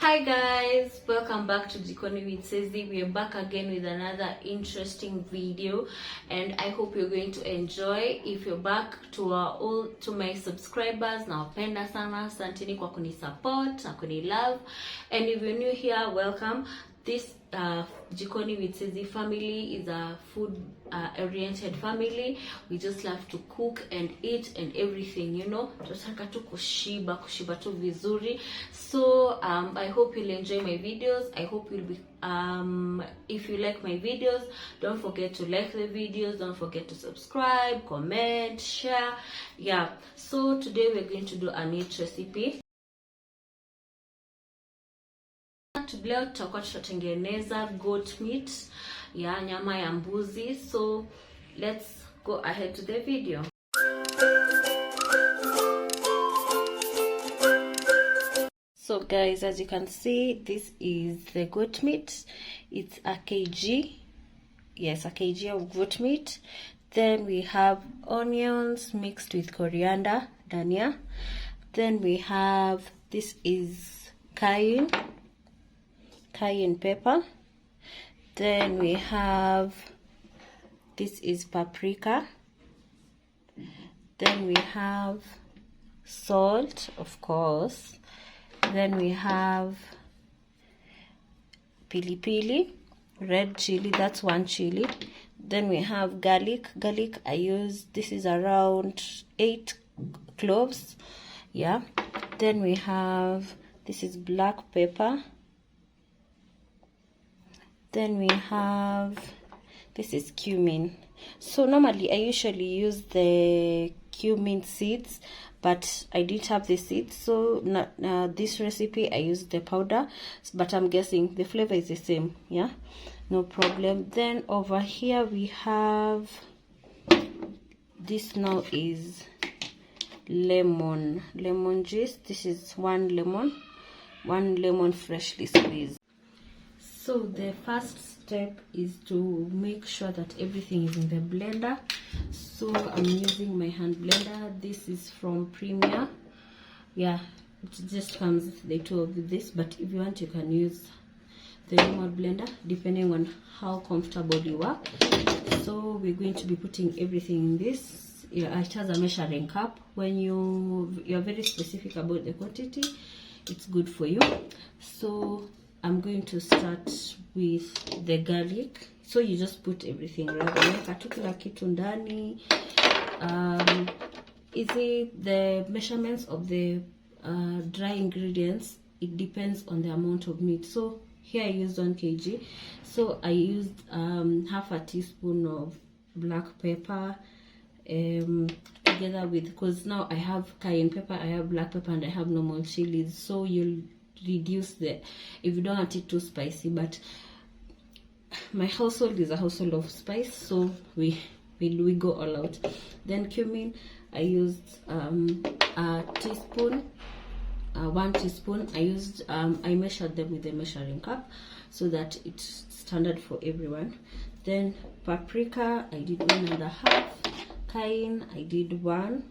Hi guys, welcome back to Jikoni with Sezi. We are back again with another interesting video and I hope you're going to enjoy. If you're back to my subscribers, nawapenda sana, asanteni kwa kuni support na kuni love, and if you're new here, welcome. This Jikoni with Sezi family is a food oriented family. We just love to cook and eat and everything, you know. Tunataka tu kushiba tu vizuri. So I hope you'll enjoy my videos. I hope you'll be if you like my videos, don't forget to like the videos, don't forget to subscribe, comment, share. Yeah, so today we're going to do a neat recipe. Leo tutakuwa tutatengeneza goat meat, ya nyama ya mbuzi. So let's go ahead to the video. So guys, as you can see, this is the goat meat. It's a kg. Yes, a kg of goat meat. Then we have onions mixed with coriander, dhania. Then we have, this is cayenne pepper. Then we have, this is paprika. Then we have salt, of course. Then we have pili pili, red chili, that's one chili. Then we have garlic. I use, this is around 8 cloves. Yeah. Then we have, this is black pepper. Then we have, this is cumin. So normally I usually use the cumin seeds, but I didn't have the seeds, so this recipe I used the powder, but I'm guessing the flavor is the same. Yeah, no problem. Then over here we have, this now is lemon juice. This is one lemon freshly squeezed. So the first step is to make sure that everything is in the blender. So I'm using my hand blender. This is from Premier. Yeah, it just comes the two of this, but if you want you can use the remote blender depending on how comfortable you are. So we're going to be putting everything in this. Yeah, it has a measuring cup. When you're very specific about the quantity, it's good for you. So I'm going to start with the garlic. So you just put everything right. Kila kitu ndani. The measurements of the dry ingredients, it depends on the amount of meat. So here I used 1 kg. So I used half a teaspoon of black pepper, together with, because now I have cayenne pepper, I have black pepper, and I have normal chilies. So you'll reduce the, if you don't want it too spicy, but my household is a household of spice, so we go all out. Then cumin, I used a teaspoon, 1 teaspoon. I used I measured them with the measuring cup so that it's standard for everyone. Then paprika, I did 1.5. Cayenne, I did 1.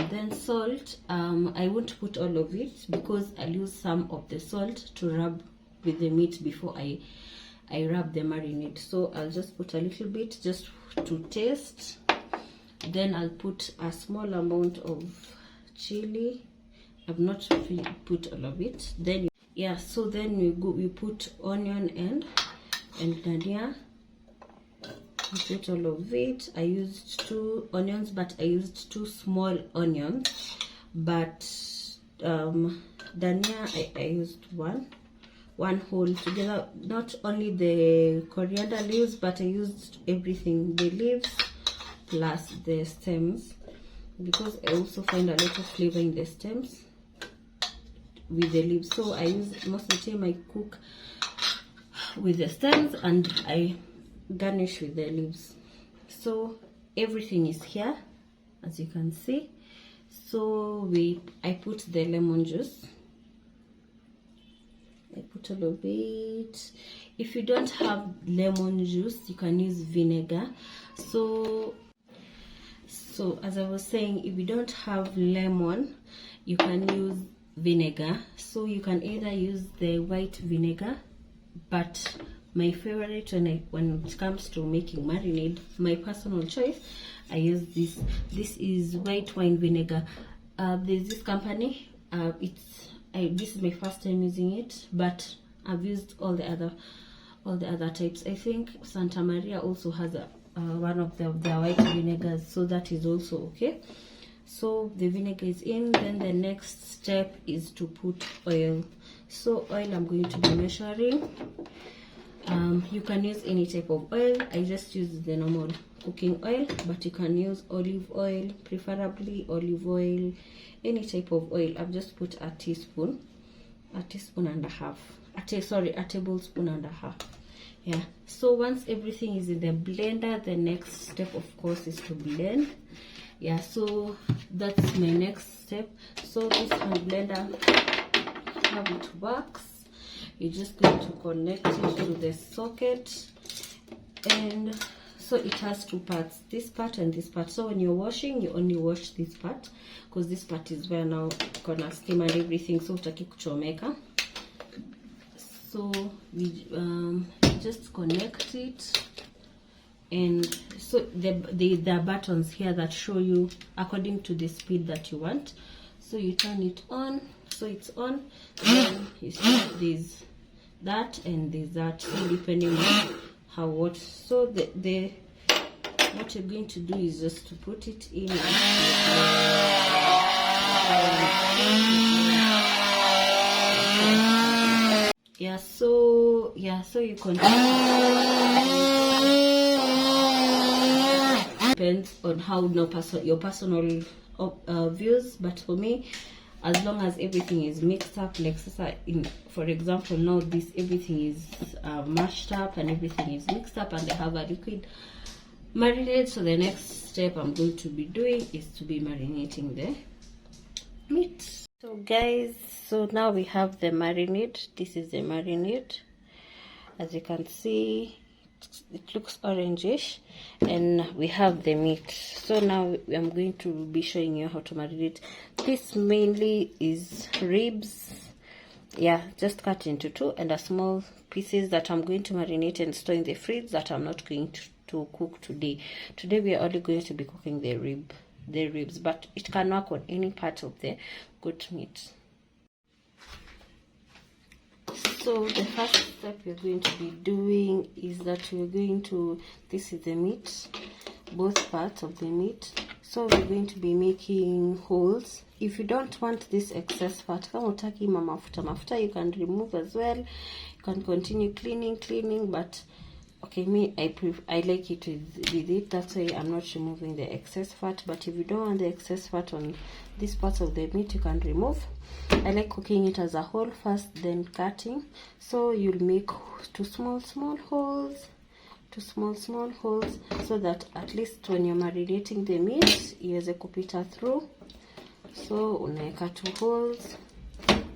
Then salt, I won't put all of it because I'll use some of the salt to rub with the meat before I rub the marinade. So I'll just put a little bit just to taste. Then I'll put a small amount of chili. I've not put all of it. Then yeah, so then we put onion and dhania. I put all of it. I used 2 onions, but I used 2 small onions. But dhania, I used one whole together. Not only the coriander leaves, but I used everything, the leaves plus the stems, because I also find a lot of flavor in the stems with the leaves. So I use, most of the time I cook with the stems and I garnish with the leaves. So everything is here, as you can see. So I put the lemon juice. I put a little bit. If you don't have lemon juice, you can use vinegar. So as I was saying, if you don't have lemon, you can use vinegar. So you can either use the white vinegar, but my favorite when it comes to making marinade, my personal choice, I use this. This is white wine vinegar. There's this company. This is my first time using it, but I've used all the other types. I think Santa Maria also has one of their white vinegars, so that is also okay. So the vinegar is in. Then the next step is to put oil. So oil I'm going to be measuring. You can use any type of oil. I just use the normal cooking oil, but you can use olive oil, preferably olive oil, any type of oil. I've just put a tablespoon and a half. A tablespoon and a half. Yeah. So once everything is in the blender, the next step of course is to blend. Yeah, so that's my next step. So this hand blender, how it works, you're just going to connect it to the socket, and so it has two parts, this part and this part. So when you're washing, you only wash this part, because this part is where now gonna steam and everything, so utaki kuchomeka. So we just connect it, and so there are buttons here that show you according to the speed that you want. So you turn it on, so it's on. Then you see there's that and there's that, so depending on how hot. So what you're going to do is just to put it in. So you continue. Depends on how your personal views, but for me, as long as everything is mixed up, like for example now this everything is mashed up and everything is mixed up and I have a liquid marinade. So the next step I'm going to be doing is to be marinating the meat. So guys, so now we have the marinade. This is the marinade. As you can see, it looks orangish, and we have the meat. So now I'm going to be showing you how to marinate. This mainly is ribs, yeah, just cut into two, and a small pieces that I'm going to marinate and store in the fridge, that I'm not going to cook today. Today we are only going to be cooking the ribs, but it can work on any part of the goat meat. So the first step we're going to be doing is that we're going to, this is the meat, both parts of the meat. So we're going to be making holes. If you don't want this excess fat, kama utaki mafuta, you can remove as well. You can continue cleaning, but okay, me, I like it with it. That's why I'm not removing the excess fat. But if you don't want the excess fat on this part of the meat, you can remove. I like cooking it as a whole first, then cutting. So you'll make two small holes, so that at least when you're marinating the meat, iweze kupita through. So unaeka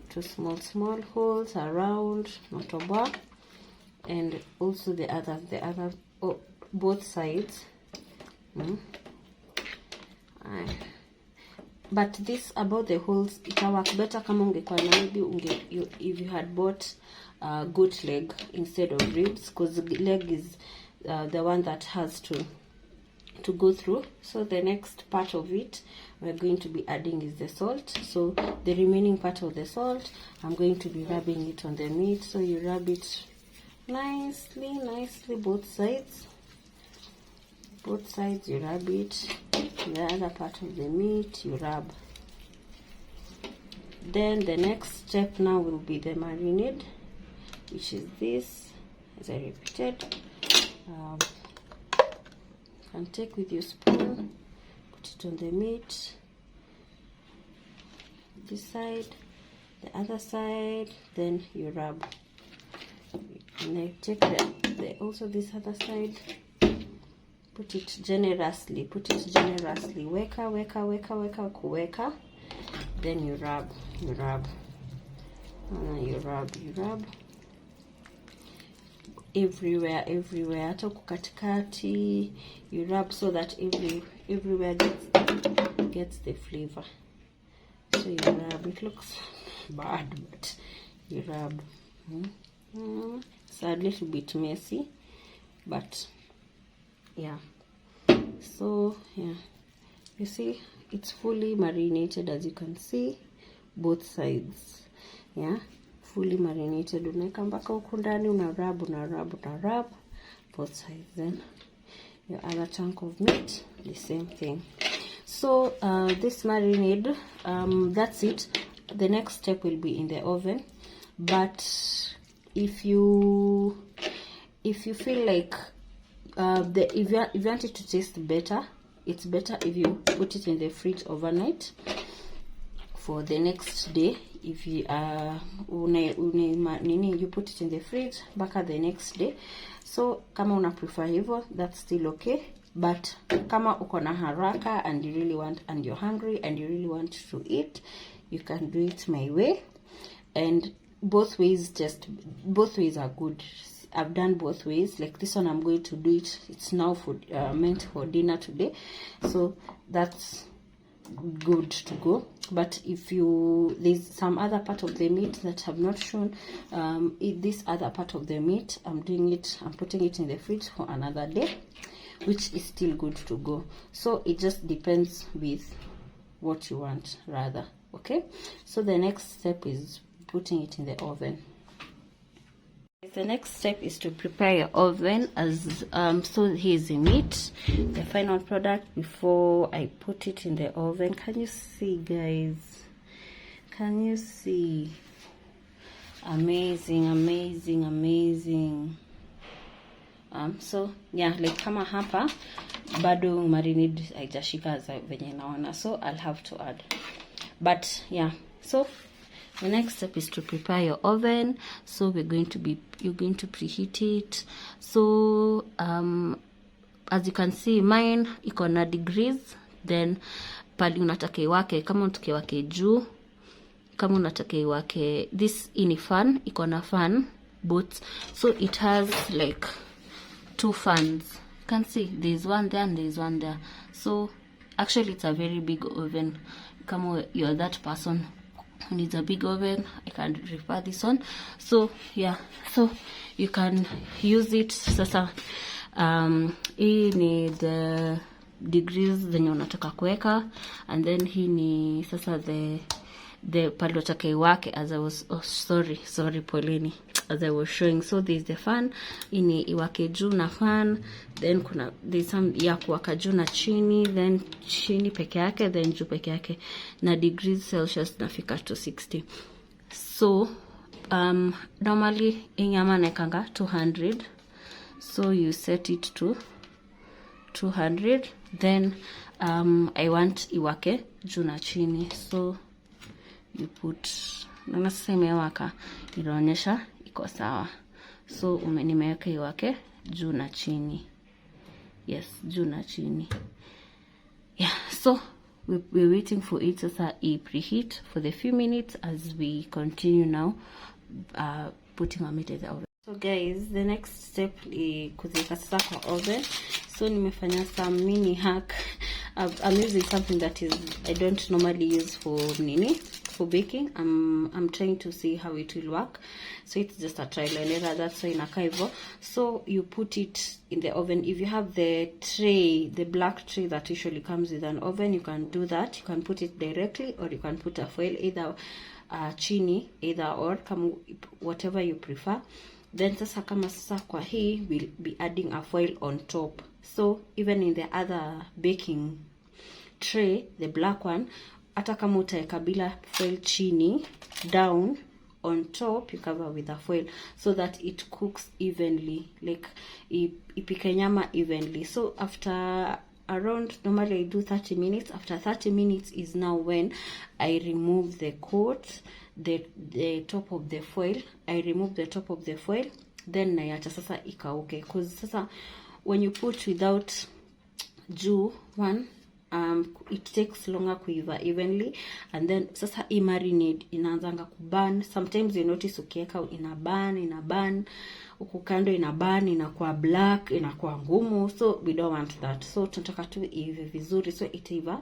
two small holes around matoba, and also the other both sides. But this about the holes, it will work better kama ungekuwa na maybe if you had bought goat leg instead of ribs, because the leg is the one that has to go through. So the next part of it we're going to be adding is the salt. So the remaining part of the salt, I'm going to be rubbing it on the meat. So you rub it nicely, both sides you rub it. The other part of the meat you rub. Then the next step now will be the marinade, which is this, as I repeated. You can take with your spoon, put it on the meat, this side, the other side, then you rub. And I take also this other side, put it generously, weka, then you rub, you rub everywhere, hata kukatikati, you rub so that everywhere gets the flavor. So you rub. It looks bad, but you rub. It's a little bit messy, but yeah. So yeah, you see it's fully marinated, as you can see, both sides. Yeah, fully marinated. Unaweka mpaka huku ndani, una rub both sides. Then your other chunk of meat, the same thing. So this marinade, that's it. The next step will be in the oven. But if you feel like if you want it to taste better, it's better if you put it in the fridge overnight for the next day. If you you put it in the fridge mpaka the next day. So kama una prefer hivyo, that's still okay. But kama uko na haraka and you really want, and you're hungry and you really want to eat, you can do it my way. And both ways are good. I've done both ways. Like this one, I'm going to do it. It's now for meant for dinner today, so that's good to go. But if there's some other part of the meat that I've not shown, this other part of the meat, I'm putting it in the fridge for another day, which is still good to go. So it just depends with what you want rather. Okay, so the next step is putting it in the oven. The next step is to prepare your oven. As so here's the meat, the final product before I put it in the oven. Can you see, guys? Can you see? Amazing. So yeah, like kama hapa bado marinade haijashika venye naona, so I'll have to add. But yeah, so the next step is to prepare your oven. So you're going to preheat it. So as you can see, mine iko na degrees. Then pali unataka iwake, kama unataka iwake juu, kama unataka iwake, this ini fan iko na fan both. So it has like 2 fans. You can see there's one there and there's one there. So actually it's a very big oven. Kama you're that person who needs a big oven, I can refer this one. So yeah, so you can use it. Sasa hii ni the degrees zenye unataka kuweka, and then hii ni sasa the pale unataka iwake, as I was sorry poleni, as I was showing. So there's the fan, ini iwake juu na fan, then there's some ya kuwaka juu na chini, then chini peke yake, then juu peke yake, na degrees Celsius nafika to 60. So normally inyama naekanga 200, so you set it to 200. Then I want iwake juu na chini, so you put, na sasa imewaka, inaonyesha iko sawa. So nimeweka iwake juu na chini. Yes, juu na chini. Yeah, so we're waiting for it sasa preheat for the few minutes as we continue now putting our meat in the oven. So guys, the next step is kuziweka sasa kwa oven. So nimefanya some mini hack. I'm using something that I don't normally use for baking. I'm trying to see how it will work. So it's just a trial and error. That's why inakaa hivyo. So you put it in the oven. If you have the tray, the black tray that usually comes with an oven, you can do that. You can put it directly, or you can put a foil, either chini, either or, whatever you prefer. Then sasa kama sasa kwa hii, we'll be adding a foil on top. So even in the other baking tray, the black one, hata kama utaeka bila foil chini, down, on top you cover with a foil, so that it cooks evenly, like ipike nyama evenly. So after around, normally I do 30 minutes. After 30 minutes is now when I remove the coat, the top of the foil. I remove the top of the foil, then naiacha sasa ikauke, because sasa when you put without juu one, it takes longer kuiva evenly, and then sasa marinade inaanzanga kuburn. Sometimes you notice ukieka ina burn huku kando, ina burn, inakuwa black, inakuwa ngumu. So we don't want that. So tunataka tu ive vizuri, so itaiva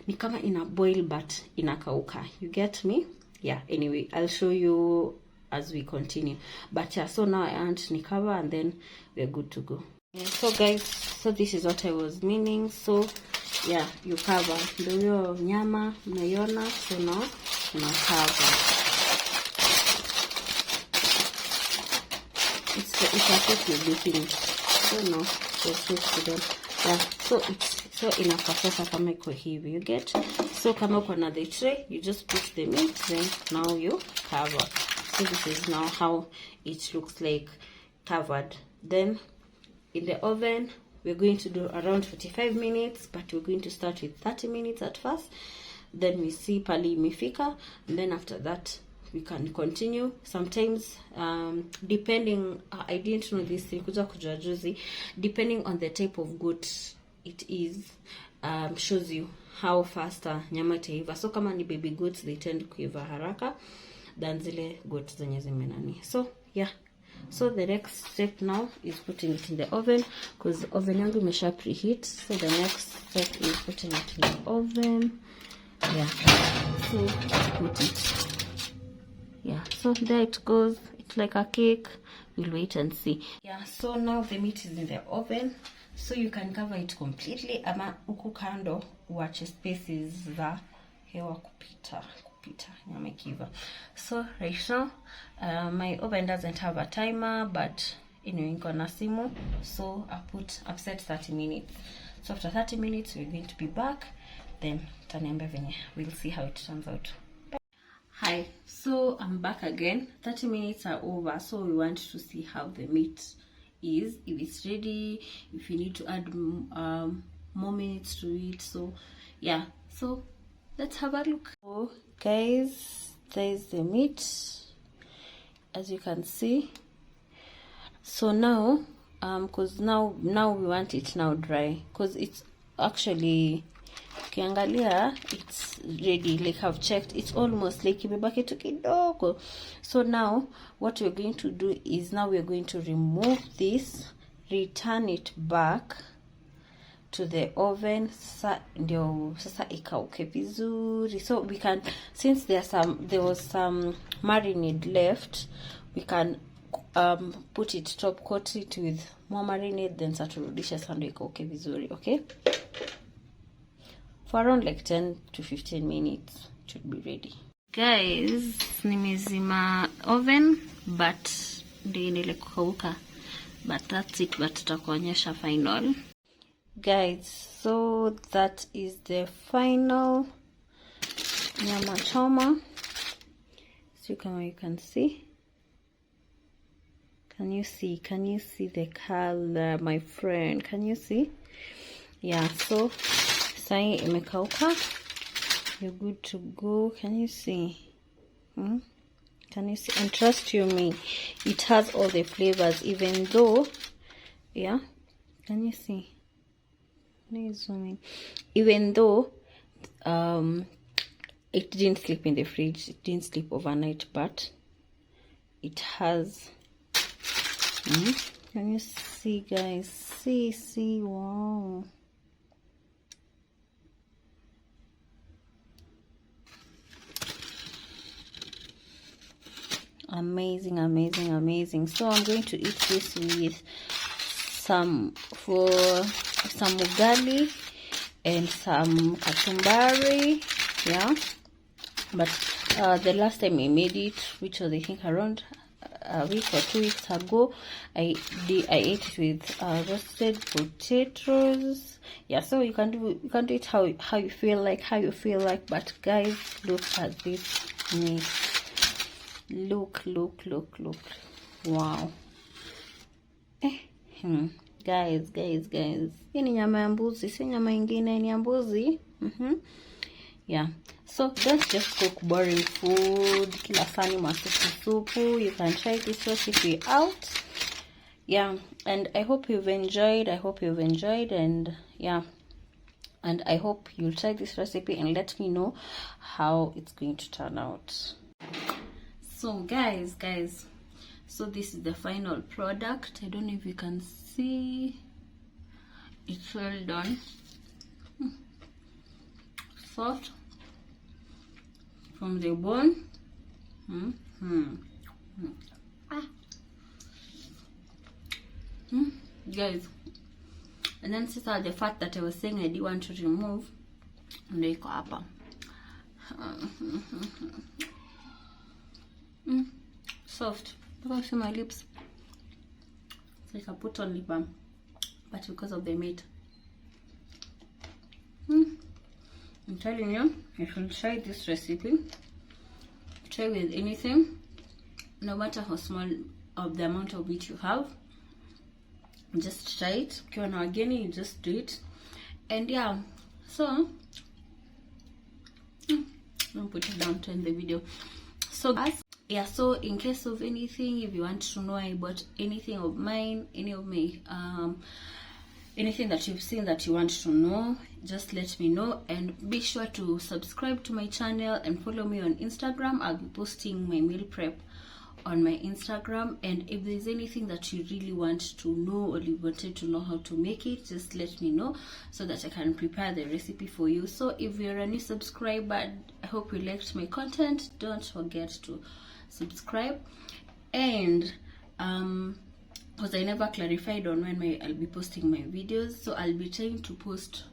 ni kama ina boil but inakauka. You get me? Yeah, anyway, I'll show you as we continue. But yeah, so now I want ni cover and then we're good to go. Yeah, so guys, so this is what I was meaning. So yeah, you cover. Ndio hiyo nyama mnaiona, so now una cover. It's a bit baking. So no, just to them. Yeah, so inafaa sasa kama iko hivi, you get. So kama uko na the tray, you just put the meat, then now you cover. So this is now how it looks like covered. Then in the oven, we're going to do around 45 minutes, but we're going to start with 30 minutes at first. Then we see pali imefika, and then after that we can continue. Sometimes depending, I didn't know this, nilikuja kujua juzi, depending on the type of goat it is, shows you how faster nyama itaiva. So kama ni baby goats, they tend kuiva haraka than zile goats zenye zimenani. So yeah, so the next step now is putting it in the oven, because the oven yangu imesha preheat. So the next step is putting it in the oven. Yeah, so put it. Yeah, so there it goes. It's like a cake. We'll wait and see. Yeah, so now the meat is in the oven, so you can cover it completely, ama uku kando uache spaces za hewa kupita nyama ikiva. So right now my oven doesn't have a timer, but anyway niko na simu, so I've set 30 minutes. So after 30 minutes we're going to be back, then taniambia venye, we'll see how it turns out. Hi, so I'm back again. 30 minutes are over, so we want to see how the meat is, if it's ready, if you need to add more minutes to it. So yeah, so let's have a look. So guys, there's the meat, as you can see. So now because now we want it now dry, because it's actually, ukiangalia, it's ready. Like I've checked, it's almost like imebaki tu kidogo. So now what we're going to do is, now we're going to remove this, return it back to the oven. Sasa ndio sasa ikauke vizuri. So we can, since there was some marinade left, we can put it, top coat it with more marinade, then saturudisha sando ikauke vizuri. Okay, for around like 10 to 15 minutes it should be ready. Guys, nimezima oven, but ndio ile kukauka, but that's it. But tutakuonyesha final. Guys, so that is the final nyama choma. So kama you can see, can you see the color, my friend? Can you see? Yeah, so sai imekauka, you're good to go. Can you see? Can you see? And trust you me, it has all the flavors, even though, yeah, can you see? Even though it didn't sleep in the fridge, it didn't sleep overnight, but it has. Can you see, guys? See, wow. Amazing. So I'm going to eat this with some ugali and some kachumbari. Yeah, but the last time I made it, which was I think around a week or 2 weeks ago, I ate it with roasted potatoes. Yeah, so you can do it how you feel like, but guys, look at this meat. Look, wow. Guys, hii ni nyama ya mbuzi, si nyama ingine, ni ya mbuzi. Yeah, so don't just cook boring food kila sani masupu. You can try this recipe out. Yeah, and I hope you've enjoyed, and yeah, and I hope you'll try this recipe and let me know how it's going to turn out. So guys, so this is the final product. I don't know if you can see, it's well done. soft from the bone. Guys, and then sister, the fat that I was saying I didn't want to remove, and they go up. Soft. Look how see my lips. It's like I put on lip balm, but because of the meat. I'm telling you, you should try this recipe. Try with anything, no matter how small of the amount of meat you have. Just try it. If you want again, you just do it. And yeah, so I'll put it down to end the video. So guys, yeah, so in case of anything, if you want to know about anything of mine, any of my anything that you've seen that you want to know, just let me know. And be sure to subscribe to my channel and follow me on Instagram. I'll be posting my meal prep on my Instagram. And if there's anything that you really want to know, or you wanted to know how to make it, just let me know so that I can prepare the recipe for you. So if you're a new subscriber, I hope you liked my content. Don't forget to subscribe. And because I never clarified on when I'll be posting my videos, so I'll be trying to post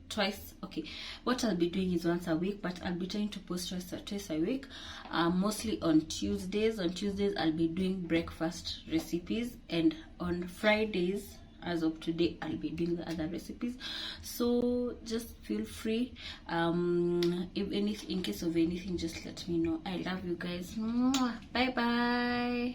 twice. Okay, what I'll be doing is once a week, but I'll be trying to post twice a week, mostly on Tuesdays. On Tuesdays I'll be doing breakfast recipes, and on Fridays, as of today, I'll be doing the other recipes. So just feel free, if anything, in case of anything, just let me know. I love you guys. Bye bye.